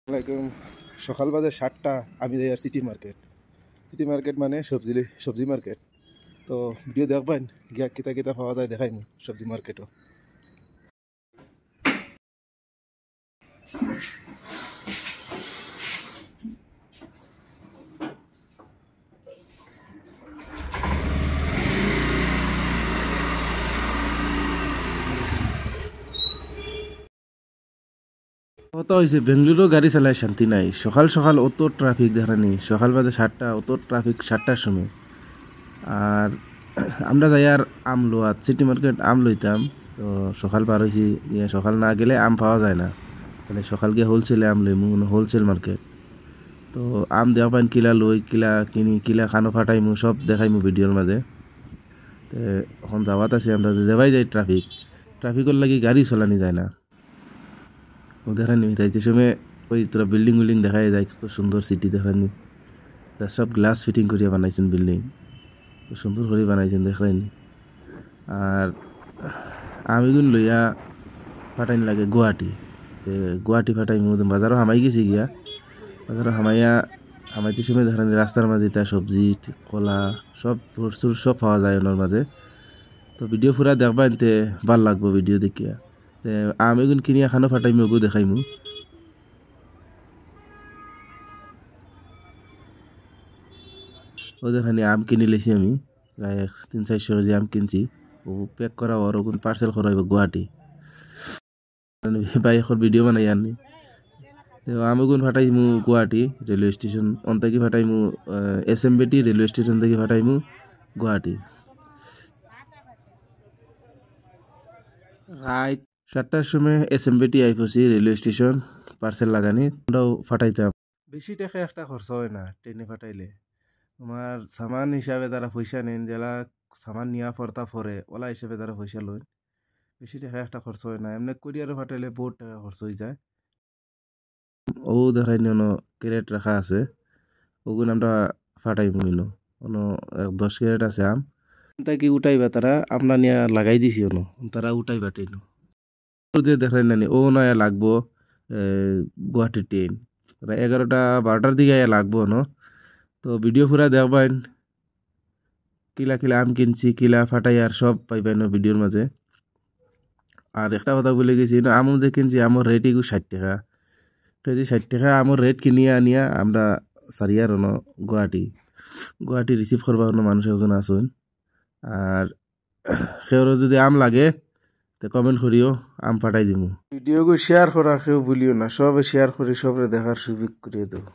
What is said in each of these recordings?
আসসালামাইকুম। সকাল বাজে 7টা। আমি যাই আর সিটি মার্কেট। সিটি মার্কেট মানে সবজি মার্কেট। তো ভিডিও দেখবেন গিয়া কিতা কিতা পাওয়া যায় দেখাইম সবজি মার্কেটও। কত হয়েছে বেঙ্গলুরু গাড়ি চালায় শান্তি নাই। সকাল সকাল অত ট্রাফিক দেখানি। সকাল বাজে 7টা, অত ট্রাফিক 7টার সময়। আর আমরা যাই আর আম লোয়াত সিটি মার্কেট আম লইতাম। তো সকাল পার হয়েছি, সকাল না গেলে আম পাওয়া যায় না। তাহলে সকাল গিয়ে হোলসেলে আম লইমু, হোলসেল মার্কেট। তো আম দেওয়া পাইন কিলা লই, কিলা কিনি, কিলা খানো ফাটাইমু, সব দেখাইমু ভিডিওর মাঝে। তো এখন যাওয়াত আছি আমরা, দেবাই যাই ট্রাফিকের লাগি গাড়ি চলানি যায় না। ও দেখানি যাইতে সময় ওই তোরা বিল্ডিং দেখাই যায়, কত সুন্দর সিটি দেখানি। তার সব গ্লাস ফিটিং করিয়া বানাইছেন বিল্ডিং, সুন্দর করে বানাইছেন দেখাইনি। আর আমিগুন লইয়া ফাটাইন লাগে গুয়াহাটি ফাটাইমু। বাজারও হামাই গেছি গিয়া, বাজারও হামাইতে সময় দেখানি রাস্তার মাঝে তা সবজি কলা সব বস্তুর সব পাওয়া যায় ওনার মাঝে। তো ভিডিও পুরা দেখবা এনতে ভাল লাগবো ভিডিও দেখিয়া। আম এগুন কিনিয়া খানো ফাটাইমু, ওগু দেখাইমু। ও দেখানি আম কিনি লেছি আমি, প্রায় 300-400 কেজি আম কিনছি। ও প্যাক করা ওর ওগুন পার্সেল করা হইব গুয়াহাটি। ভাই এখন ভিডিও বানাই আনি। আমি গুণ ফাটাইমু গুয়াহাটি রেলওয়ে স্টেশন, অন থেকে ফাটাইমু SMBT রেলওয়ে স্টেশন থেকে ফাটাইমু গুয়াহাটি। রাত 7টার সময় SMBT আইপছি রেলওয়ে স্টেশন পার্সেল লাগানি। আমরাও ফাটাইতাম। বেশি টাকা একটা খরচ হয় না ট্রেনে ফাটাইলে। তোমার সামান হিসাবে তারা পয়সা নেন, যারা সামান নিয়া ফরতা ফরে ওলা হিসাবে তারা পয়সা লয়। বেশি টাকা একটা খরচ হয় না। এমনি কুরিয়ারে ফাটাইলে বহুত টাকা খরচ হয়ে যায়। ও দেখাই নিন ক্যারেট রাখা আছে, ওগুন আমরা ফাটাইমু নিন। 10 ক্যারেট আছে আম, তাকে উঠাইবা তারা আমরা নিয়ে লাগাই দিছি তারা উঠাইবা ট্রেন দেখাই নানি। ও নয়া লাগবো গুয়াহাটি ট্রেন 11টা-12টার দিকে লাগবো তো ভিডিও পুরা দেখবেন কিলা কিলা আম কিনছি, কিলা ফাটাই আর সব পাইবেন ভিডিওর মাঝে। আর একটা কথা বলে গেছি, আমও যে কিনছি আমার রেট এগু 60 টাকা কেজি। 60 টাকা আমার রেট কিনিয়া আনিয়া আমরা সারিয়ার গুয়াহাটি রিসিভ করবা মানুষ একজন আসুন। আর সেওর যদি আম লাগে তো কমেন্ট করিও, আম পাঠাই দিব। ভিডিওগু শেয়ার করা কেউ ভুলিও না, সবে শেয়ার করি, সবে দেখার সুযোগ করিয়ে দেবো।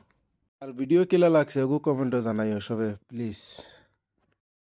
আর ভিডিও কিলা লাগছে ওগু কমেন্টও জানাইও সবে প্লিজ।